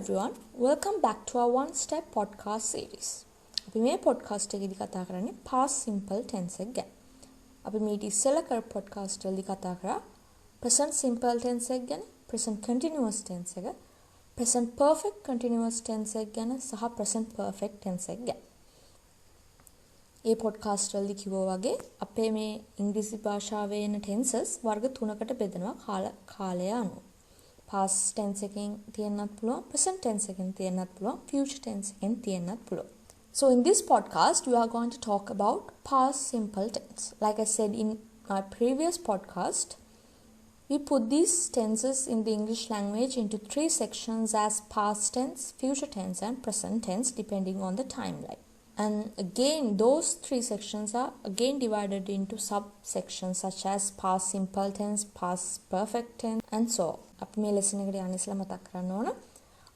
everyone, welcome back to our one step podcast series. අපි මේ podcast එකේදී කතා කරන්නේ past simple tense එක ගැන. අපි මේටි ඉස්සෙල්ලා කර podcast වලදී කතා කරා present simple tense එක ගැන, present continuous tense එක, present perfect continuous tense එක ගැන සහ present perfect tense එක ගැන. මේ podcast වලදී කිව්වා වගේ අපේ මේ ඉංග්‍රීසි භාෂාවේ එන tenses වර්ග තුනකට බෙදනවා කාලය අනුව. past tense එකෙන් තියෙන්නත් පුළුවන්, present tense එකෙන් තියෙන්නත් පුළුවන්, future tense එකෙන් තියෙන්නත් පුළුවන්. So in this podcast we are going to talk about past simple tense. Like I said in my previous podcast, we put these tenses in the English language into three sections as past tense, future tense and present tense depending on the timeline. And again those three sections are again divided into subsections such as past simple tense, past perfect tense and so on. අපි මේ lesson එකට යන්න ඉස්සෙල්ලා මතක් කරන්න ඕන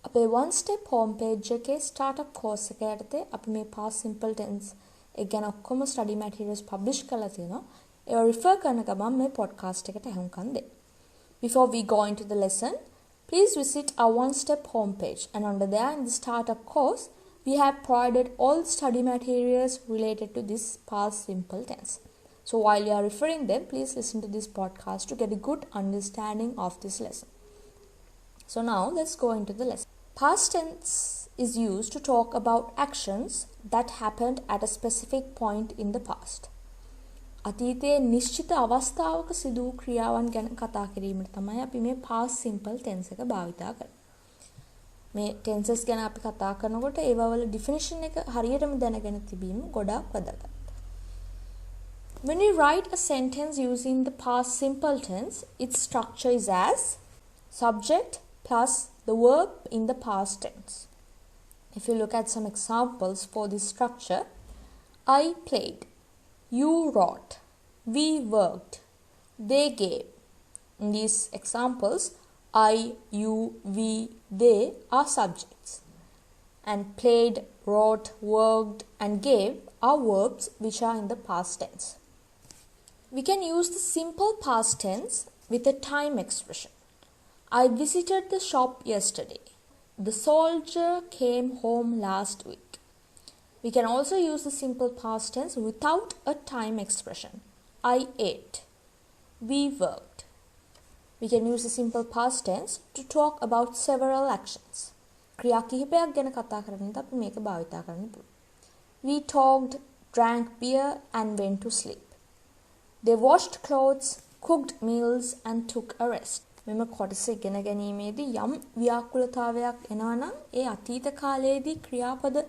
අපේ one step home page එකේ startup course එක යටතේ අපි මේ past simple tense එක ගැන ඔක්කොම study materials publish කරලා තියෙනවා. ඒවා refer කරන ගමන් මේ podcast එකට අහුම්කම් දෙන්න. Before we go into the lesson, please visit our one step home page and under there in the startup course we have provided all study materials related to this past simple tense. So while you are referring them, please listen to this podcast to get a good understanding of this lesson. So now let's go into the lesson. Past tense is used to talk about actions that happened at a specific point in the past. අතීතයේ නිශ්චිත අවස්ථාවක සිදු වූ ක්‍රියාවන් ගැන කතා කිරීමට තමයි අපි මේ past simple tense එක භාවිතා කරන්නේ. මේ tenses ගැන අපි කතා කරනකොට ඒවා වල definition එක හරියටම දැනගෙන තිබීම ගොඩාක් වැදගත්. When we write a sentence using the past simple tense, its structure is as subject plus the verb in the past tense. If you look at some examples for this structure, I played, you wrote, we worked, they gave. In these examples, I, you, we, they are subjects. And played, wrote, worked and gave are verbs which are in the past tense. We can use the simple past tense with a time expression. I visited the shop yesterday. The soldier came home last week. We can also use the simple past tense without a time expression. I ate. We worked. We can use the simple past tense to talk about several actions. ක්‍රියා කිහිපයක් ගැන කතා කරනකොට අපි මේක භාවිතා කරන්න පුළුවන්. We talked, drank beer and went to sleep. They washed clothes, cooked meals and took a rest. මෙම කොටස ඉගෙන ගැනීමේදී යම් ව්‍යාකූලතාවයක් එනවා නම් ඒ අතීත කාලයේදී ක්‍රියාපද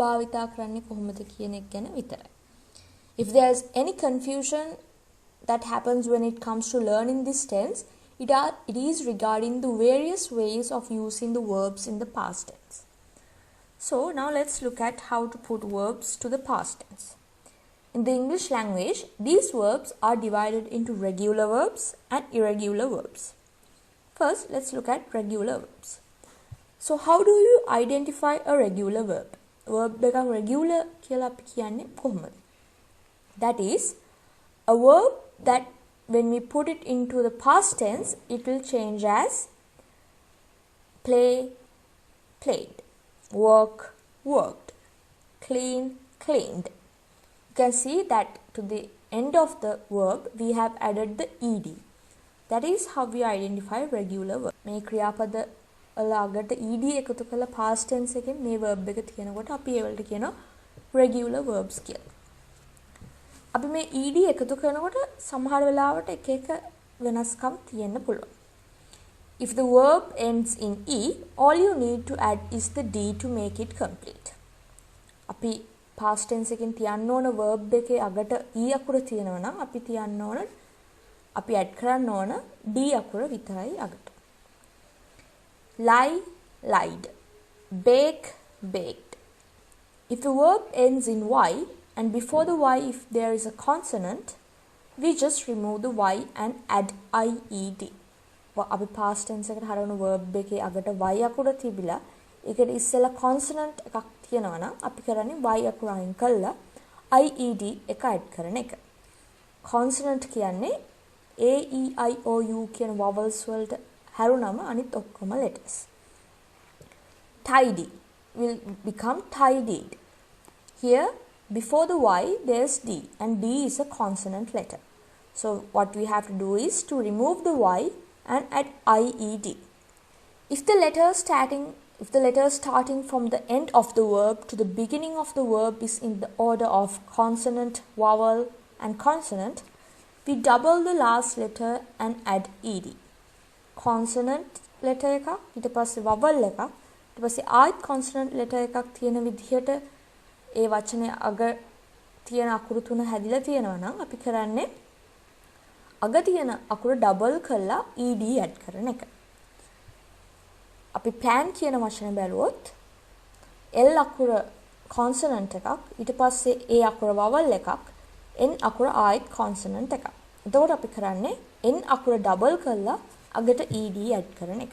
භාවිතා කරන්නේ කොහොමද කියන එක ගැන විතරයි. If there is any confusion that happens when it comes to learning this tense, it is regarding the various ways of using the verbs in the past tense. So now let's look at how to put verbs to the past tense. In the English language, these verbs are divided into regular verbs and irregular verbs. First, let's look at regular verbs. So how do you identify a regular verb? Verb එක regular කියලා අපි කියන්නේ කොහොමද? That is a verb that when we put it into the past tense, it will change as play, played, work, worked, clean, cleaned. You can see that to the end of the verb, we have added the ed. That is how we identify regular verb. මේ ක්‍රියාපද වල අගට ed එකතු කරලා past tense එකෙන් මේ verb එක තියෙනකොට අපි ඒවලට කියනවා regular verbs කියලා. අපි මේ ed එකතු කරනකොට සමහර වෙලාවට එක එක වෙනස්කම් තියෙන්න පුළුවන්. If the verb ends in e, all you need to add is the d to make it complete. අපි past tense එකෙන් තියන්න ඕන verb එකේ අගට e අකුර තියෙනවා නම් අපි තියන්න ඕන අපි add කරන්න ඕන d අකුර විතරයි අගට. Lie, lied. Bake, baked. If the verb ends in y and before the y if there is a consonant, we just remove the y and add ied. අපි past tense එකට හරවන verb එකේ අගට y අකුර තිබිලා ඒකට ඉස්සෙල්ලා consonant එකක් තියෙනවා නම් අපි කරන්නේ y අකුර අයින් කළා ied එක add කරන එක. consonant කියන්නේ a e i o u කියන vowels වලට හැරුණම අනිත් ඔක්කොම letters. tidy will become tidied. Here before the Y there's D, and D is a consonant letter. So what we have to do is to remove the Y and add IED. If the letter starting from the end of the verb to the beginning of the verb is in the order of consonant, vowel and consonant, we double the last letter and add ED. Consonant letter එකක්, ඊට පස්සේ vowel එකක්, ඊට පස්සේ ආයෙත් consonant letter එකක් තියෙන විදිහට ඒ වචනේ අග තියෙන අකුරු තුන හැදිලා තියෙනවා නම් අපි කරන්නේ අග තියෙන අකුර ඩබල් කරලා ED ඇඩ් කරන එක. අපි plan කියන වචනේ බැලුවොත් L අකුර consonant එකක්, ඊට පස්සේ A අකුර vowel එකක්, N අකුර ආයෙත් consonant එකක්. එතකොට අපි කරන්නේ N අකුර ඩබල් කරලා අගට ED ඇඩ් කරන එක.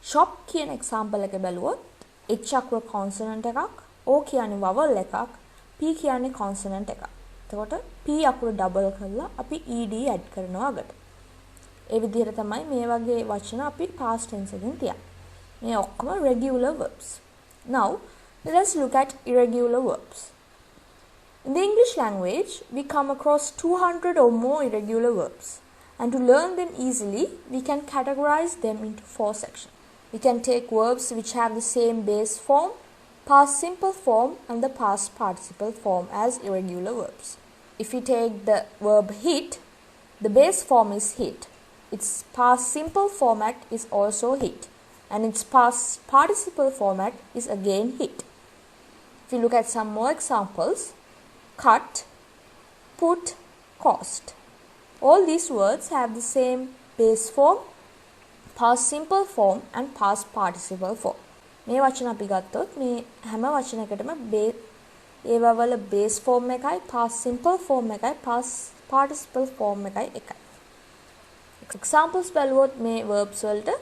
shop කියන example එක බැලුවොත් H අකුර consonant එකක්, O කියන්නේ vowel එකක්, P කියන්නේ consonant එකක්. එතකොට P අකුර ඩබල් කරලා අපි ED ඇඩ් කරනවා අගට. ඒ විදිහට තමයි මේ වගේ වචන අපි past tense එකෙන් තියන්නේ. මේ ඔක්කොම regular verbs. Now let us look at irregular verbs. In the English language, we come across 200 or more irregular verbs. And to learn them easily, we can categorize them into 4 sections. We can take verbs which have the same base form, past simple form and the past participle form as irregular verbs. If we take the verb hit, the base form is hit. Its past simple format is also hit, and its past participle format is again hit. If we look at some more examples, cut, put, cost. All these words have the same base form, past simple form and past participle form. මේ වචන අපි ගත්තොත් මේ හැම වචනයකටම ඒවා වල base form එකයි, past simple form එකයි, past participle form එකයි එකයි. Examples බැලුවොත් මේ verbs වලට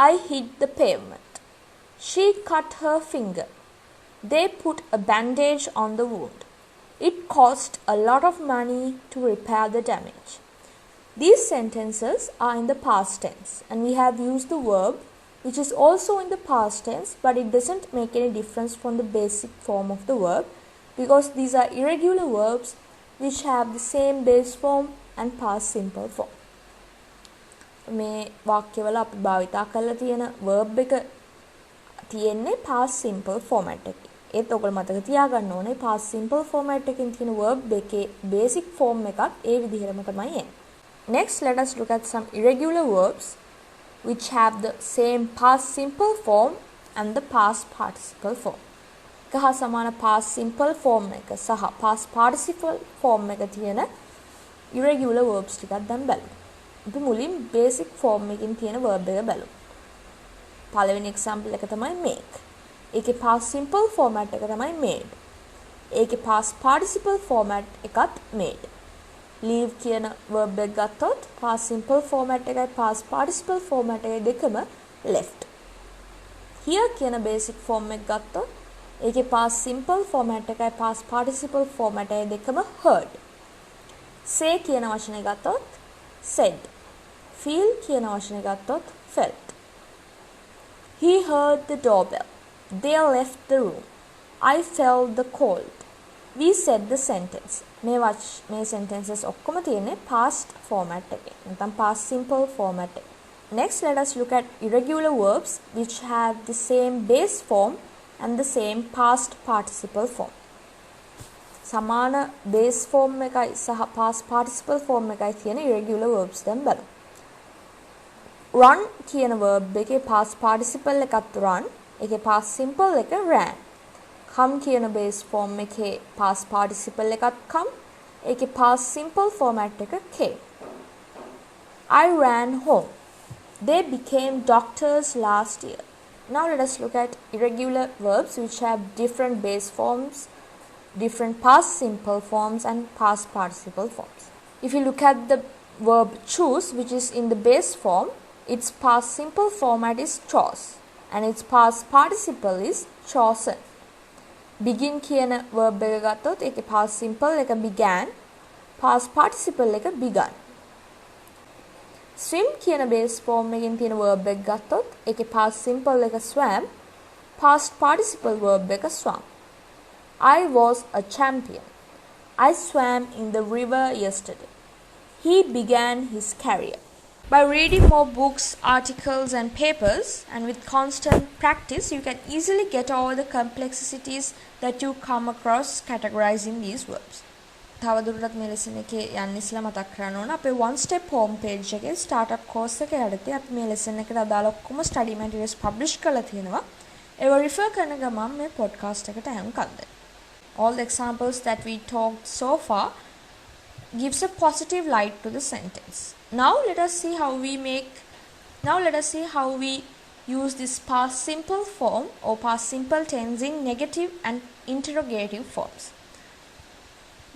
I hit the pavement. She cut her finger. They put a bandage on the wound. It cost a lot of money to repair the damage. These sentences are in the past tense, and we have used the verb which is also in the past tense, but it doesn't make any difference from the basic form of the verb because these are irregular verbs which have the same base form and past simple form. මේ වාක්‍යවල අපි භාවිතා කරලා තියෙන verb එක තියෙන්නේ past simple format එකේ. ඒත් ඔයගොල්ලෝ මතක තියාගන්න ඕනේ past simple format එකකින් තියෙන verb එකේ basic form එකත් ඒ විදිහටම තමයි එන්නේ. Next, let us look at some irregular verbs which have the same past simple form and the past participle form. කහ සමාන past simple form එක සහ past participle form එක තියෙන irregular verbs ටිකක් දැන් බලමු. අපි මුලින් basic form එකකින් තියෙන verb එක බලමු. පළවෙනි example එක තමයි make. ඒකේ past simple format එක තමයි made. ඒකේ past participle format එකත් made. leave කියන verb එක ගත්තොත් past simple format එකයි past participle format එකයි දෙකම left. here කියන basic form එක ගත්තොත් ඒකේ past simple format එකයි past participle format එකයි දෙකම heard. say කියන වචනේ ගත්තොත් said. feel කියන වචනේ ගත්තොත් felt. he heard the doorbell. They left the room. I felt the cold. We said the sentence. මේ sentences ඔක්කොම තියෙන්නේ past format එකේ. නැත්නම් past simple format එකේ. Next, let us look at irregular verbs which have the same base form and the same past participle form. සමාන base form එකයි සහ past participle form එකයි තියෙන irregular verbs දැන් බලමු. run කියන verb එකේ past participle එකත් run. ඒකේ past simple එක ran. come කියන base form එකේ past participle එකත් come. ඒකේ past simple format එක came. I ran home. They became doctors last year. Now let us look at irregular verbs which have different base forms, different past simple forms and past participle forms. If you look at the verb choose, which is in the base form, its past simple format is chose. And its past participle is chosen. begin කියන verb එක ගත්තොත් ඒකේ past simple එක began, past participle එක begun. swim කියන base form එකෙන් තියෙන verb එක ගත්තොත් ඒකේ past simple එක swam, past participle verb එක swam. I was a champion. I swam in the river yesterday. He began his career. By reading more books, articles and papers, and with constant practice, you can easily get over the complexities that you come across categorizing these verbs. තවදුරටත් මේ lesson එකේ යන්න ඉස්සලා මතක් කරන්න ඕන අපේ one step home page එකේ startup course එක යටතේ අපි මේ ලෙසන් එකට අදාළ ඔක්කොම study materials publish කරලා තියෙනවා. ඒව refer කරන ගමන් මේ podcast එකට අහුම්කම් දෙන්න. All the examples that we talked so far gives a positive light to the sentence. Now let us see how we use this past simple form or past simple tense in negative and interrogative forms.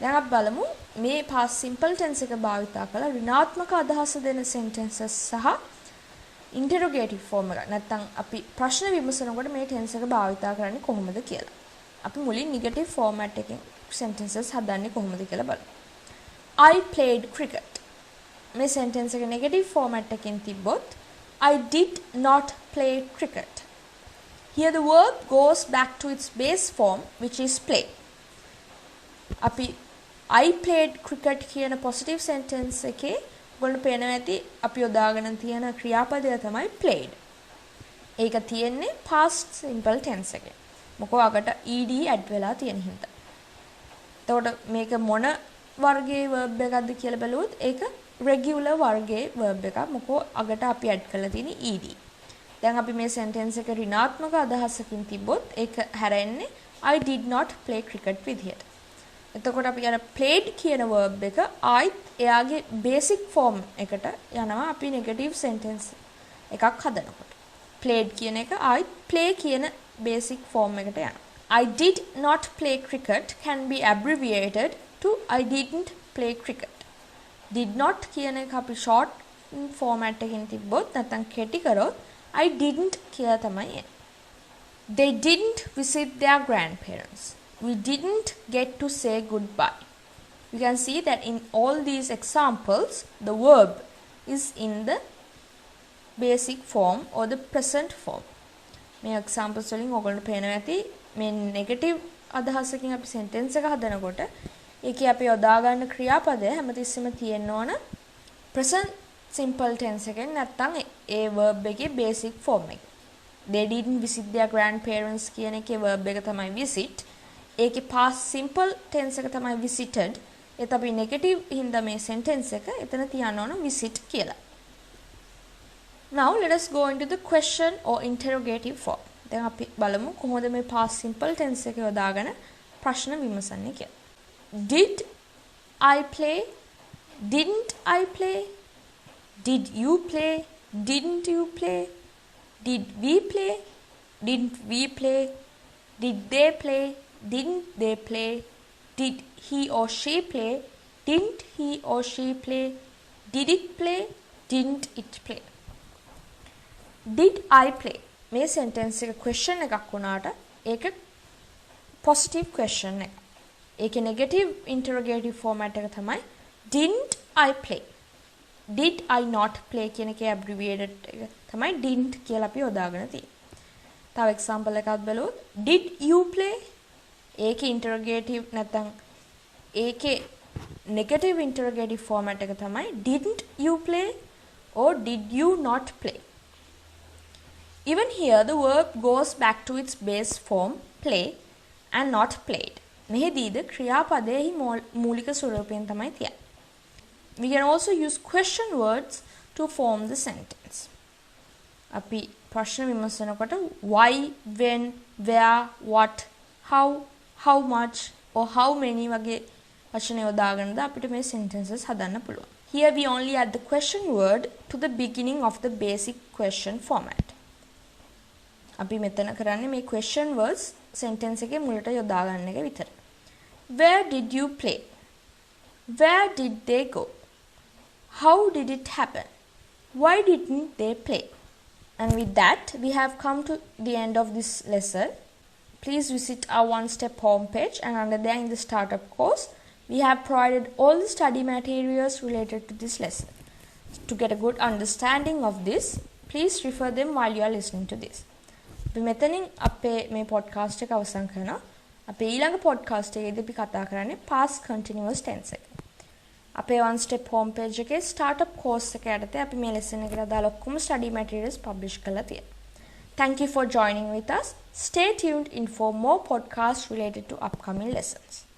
දැන් අපි බලමු මේ past simple tense එක භාවිතා කරලා ඍණාත්මක අදහස දෙන sentences සහ interrogative form එක නැත්නම් අපි ප්‍රශ්න විමසනකොට මේ tense එක භාවිතා කරන්නේ කොහොමද කියලා. අපි මුලින් negative format එකෙන් sentences හදන්නේ කොහොමද කියලා බලමු. I played cricket. මේ sentence එක negative format එකෙන් තිබ්බොත් I did not play cricket. Here the verb goes back to its base form which is play. අපි I played cricket කියන positive sentence එකේ ඔයගොල්ලෝ පේනවා ඇති අපි යොදාගෙන තියෙන ක්‍රියාපදය තමයි played. ඒක තියෙන්නේ past simple tense එකේ. මොකෝ අකට ed add වෙලා තියෙන හින්දා. එතකොට මේක මොන වර්ගයේ verb එකක්ද කියලා බලුවොත් ඒක regular වර්ගයේ verb එකක්. මොකෝ අකට අපි add කරලා තියෙන්නේ ed. දැන් අපි මේ sentence එක ඍණාත්මක අදහසකින් තිබ්බොත් ඒක හැරෙන්නේ I did not play cricket විදියට. එතකොට අපි අර played කියන verb එක ආයිත් එයාගේ basic form එකට යනවා අපි negative sentence එකක් හදනකොට. played කියන එක ආයිත් play කියන basic form එකට යනවා. I did not play cricket can be abbreviated to I didn't play cricket. did not කියන එක අපි short format එකකින් තිබ්බොත් නැත්නම් කෙටි කරොත් I didn't කියලා තමයි එන්නේ. They didn't visit their grandparents. We didn't get to say goodbye. You can see that in all these examples, the verb is in the basic form or the present form. මේ examples වලින් ඔයගොල්ලන්ට පේනවා ඇති මේ negative අදහසකින් අපි sentence එක හදනකොට ඒකේ අපි යොදා ගන්න ක්‍රියාපදය හැමතිස්සෙම තියෙන්න ඕන present simple tense එකෙන් නැත්නම් ඒ verb එකේ basic form එක. They didn't visit their grandparents කියන එකේ verb එක තමයි visit. ඒකේ past simple tense එක තමයි visited. ඒත් අපි negative හින්දා මේ sentence එක එතන තියන්න ඕන visit කියලා. Now let us go into the question or interrogative form. දැන් අපි බලමු කොහොමද මේ past simple tense එක යොදාගෙන ප්‍රශ්න විමසන්නේ කියලා. Did I play? Didn't I play? Did you play? Didn't you play? Did we play? Didn't we play? Did they play? Didn't they play? Did he or she play? Didn't he or she play? Did it play? Didn't it play? Did I play? මේ sentence එක question එකක් වුණාට ඒක positive question එක. ඒකේ negative interrogative format එක තමයි didn't I play? Did I not play කියන එකේ abbreviated එක තමයි didn't කියලා අපි යොදාගෙන තියෙන්නේ. තව example එකක් බලුවොත් did you play? ඒකේ interrogative නැත්නම් ඒකේ negative interrogative format එක තමයි didn't you play or did you not play. Even here the verb goes back to its base form play and not played. මෙහිදීද ක්‍රියාපදයේ මූලික ස්වරූපයෙන් තමයි තියන්නේ. We can also use question words to form the sentence. අපි ප්‍රශ්න විමසනකොට why, when, where, what, how much or how many වගේ වචන යොදාගෙනද අපිට මේ sentences හදන්න පුළුවන්. Here we only add the question word to the beginning of the basic question format. අපි මෙතන කරන්නේ මේ question words sentence එකේ මුලට යොදා ගන්න එක විතරයි. Where did you play? Where did they go? How did it happen? Why didn't they play? And with that, we have come to the end of this lesson. Please visit our one-step homepage, and under there in the startup course, we have provided all the study materials related to this lesson. To get a good understanding of this, please refer them while you are listening to this. අපි මෙතනින් අපේ මේ podcast එක අවසන් කරනවා. අපේ ඊළඟ podcast එකේදී අපි කතා කරන්නේ past continuous tense එක. අපේ one step home page එකේ startup course එක යටතේ අපි මේ lesson එකට අදාළ ඔක්කොම study materials publish කරලා තියෙනවා. Thank you for joining with us. Stay tuned in for more podcasts related to upcoming lessons.